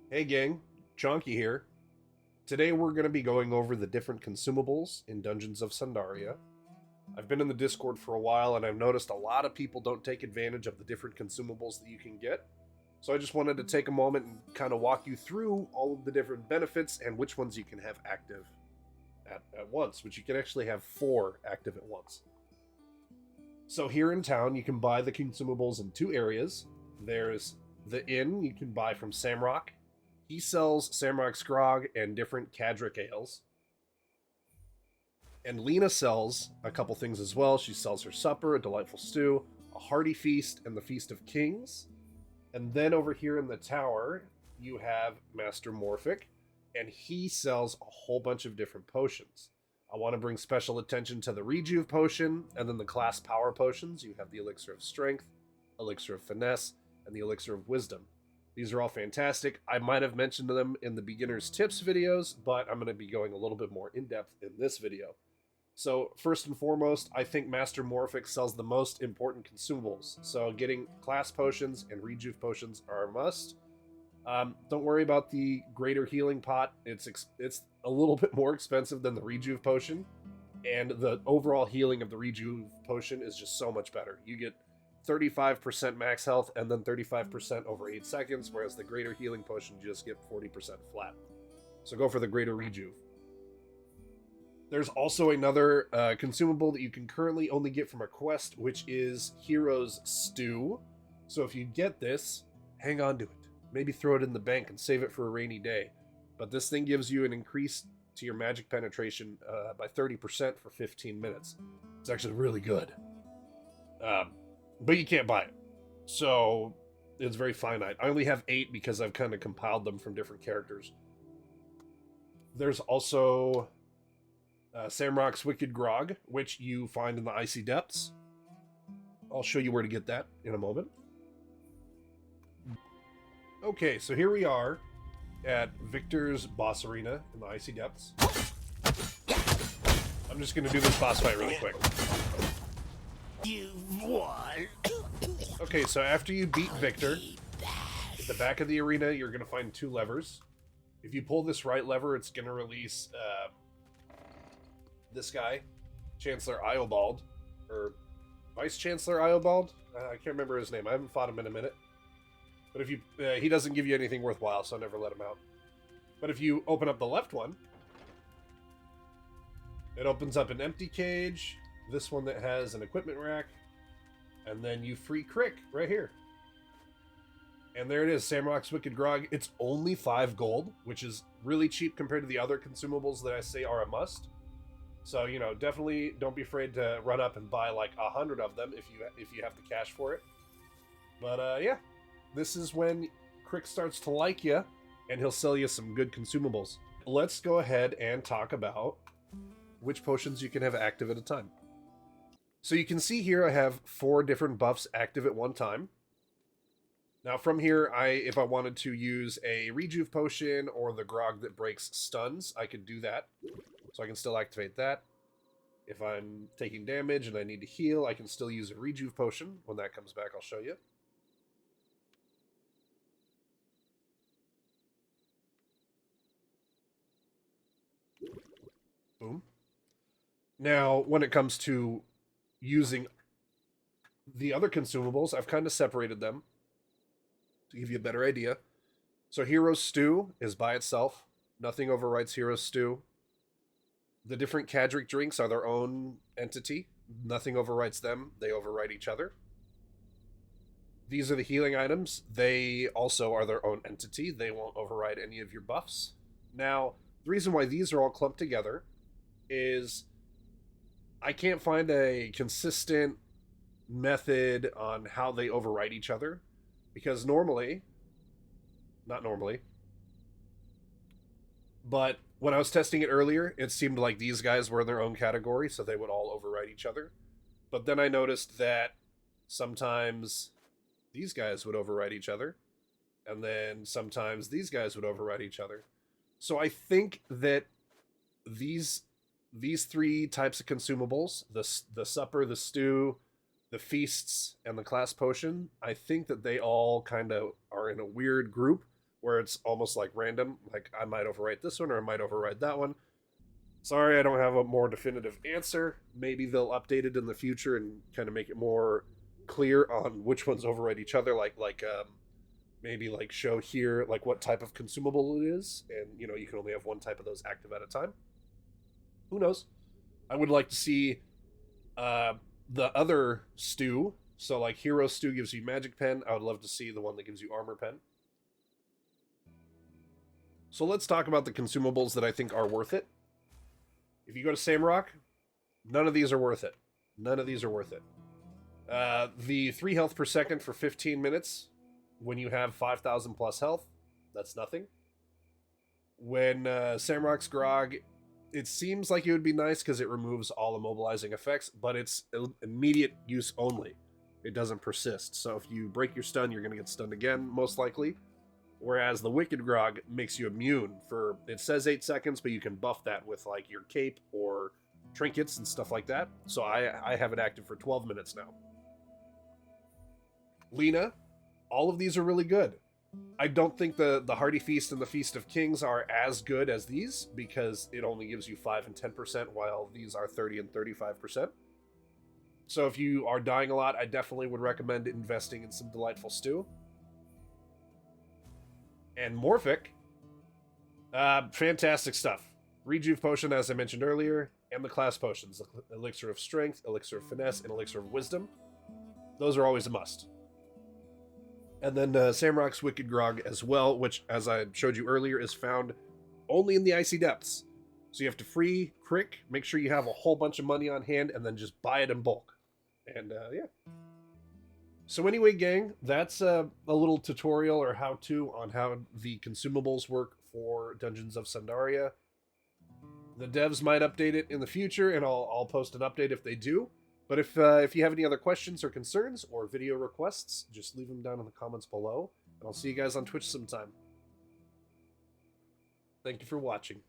Hey gang, Chonky here. Today we're going to be going over the different consumables in Dungeons of Sundaria. I've been in the Discord for a while and I've noticed a lot of people don't take advantage of the different consumables that you can get. So I just wanted to take a moment and kind of walk you through all of the different benefits and which ones you can have active at once, which you can actually have 4 active at once. So here in town, you can buy the consumables in 2 areas. There's the inn you can buy from Samrock. He sells Samrock's Grog and different Cadric ales. And Lena sells a couple things as well. She sells her supper, a delightful stew, a hearty feast, and the Feast of Kings. And then over here in the tower, you have Master Morphic, and he sells a whole bunch of different potions. I want to bring special attention to the Rejuve potion, and then the class power potions. You have the Elixir of Strength, Elixir of Finesse, and the Elixir of Wisdom. These are all fantastic. I might have mentioned them in the beginner's tips videos, but I'm going to be going a little bit more in depth in this video. So first and foremost, I think Master Morphic sells the most important consumables. So getting class potions and rejuve potions are a must. Don't worry about the greater healing pot. It's a little bit more expensive than the rejuve potion, and the overall healing of the rejuve potion is just so much better. You get 35% max health and then 35% over 8 seconds, whereas the greater healing potion you just get 40% flat. So go for the greater rejuve. There's also another consumable that you can currently only get from a quest, which is Hero's Stew. So if you get this, hang on to it. Maybe throw it in the bank and save it for a rainy day. But this thing gives you an increase to your magic penetration by 30% for 15 minutes. It's actually really good. But you can't buy it. So it's very finite. I only have 8 because I've kind of compiled them from different characters. There's also Samrock's Wicked Grog, which you find in the Icy Depths. I'll show you where to get that in a moment. Okay, so here we are at Victor's boss arena in the Icy Depths. I'm just going to do this boss fight really quick. You've won. Okay, so after you beat Victor, at the back of the arena, you're going to find 2 levers. If you pull this right lever, it's going to release this guy, Chancellor Iobald, or Vice Chancellor Iobald. I can't remember his name. I haven't fought him in a minute. But if you, he doesn't give you anything worthwhile, so never let him out. But if you open up the left one, it opens up an empty cage. This one that has an equipment rack, and then you free Crick right here. And there it is, Samrock's Wicked Grog. It's only 5 gold, which is really cheap compared to the other consumables that I say are a must. So, you know, definitely don't be afraid to run up and buy like 100 of them if you have the cash for it. But yeah, this is when Crick starts to like you, and he'll sell you some good consumables. Let's go ahead and talk about which potions you can have active at a time. So you can see here I have 4 different buffs active at one time. Now from here, if I wanted to use a rejuve potion or the grog that breaks stuns, I could do that. So I can still activate that. If I'm taking damage and I need to heal, I can still use a rejuve potion. When that comes back, I'll show you. Boom. Now, when it comes to using the other consumables, I've kind of separated them to give you a better idea. So Hero's Stew is by itself. Nothing overwrites Hero's Stew. The different Cadric drinks are their own entity. Nothing overwrites them. They overwrite each other. These are the healing items. They also are their own entity. They won't override any of your buffs. Now, the reason why these are all clumped together is I can't find a consistent method on how they overwrite each other, because normally, not normally, but when I was testing it earlier, it seemed like these guys were in their own category, so they would all overwrite each other. But then I noticed that sometimes these guys would overwrite each other, and then sometimes these guys would overwrite each other. So I think that these 3 types of consumables, the supper, the stew, the feasts, and the class potion, I think that they all kind of are in a weird group where it's almost like random. Like, I might overwrite this one or I might override that one. Sorry, I don't have a more definitive answer. Maybe they'll update it in the future and kind of make it more clear on which ones override each other. Maybe like show here like what type of consumable it is, and you can only have one type of those active at a time. Who knows? I would like to see the other stew. So like Hero Stew gives you Magic Pen. I would love to see the one that gives you Armor Pen. So let's talk about the consumables that I think are worth it. If you go to Samrock, none of these are worth it. None of these are worth it. The 3 health per second for 15 minutes when you have 5,000 plus health, that's nothing. When Samrock's Grog, it seems like it would be nice because it removes all immobilizing effects, but it's immediate use only. It doesn't persist. So if you break your stun, you're going to get stunned again, most likely. Whereas the Wicked Grog makes you immune for, it says 8 seconds, but you can buff that with like your cape or trinkets and stuff like that. So I have it active for 12 minutes now. Lena, all of these are really good. I don't think the Hearty Feast and the Feast of Kings are as good as these because it only gives you 5 and 10%, while these are 30 and 35%. So if you are dying a lot, I definitely would recommend investing in some Delightful Stew. And Morphic, fantastic stuff. Rejuve Potion, as I mentioned earlier, and the class potions, Elixir of Strength, Elixir of Finesse, and Elixir of Wisdom. Those are always a must. And then Samrock's Wicked Grog as well, which, as I showed you earlier, is found only in the Icy Depths. So you have to free Crick, make sure you have a whole bunch of money on hand, and then just buy it in bulk. And yeah. So anyway, gang, that's a little tutorial or how-to on how the consumables work for Dungeons of Sundaria. The devs might update it in the future, and I'll post an update if they do. But if you have any other questions or concerns or video requests, just leave them down in the comments below. And I'll see you guys on Twitch sometime. Thank you for watching.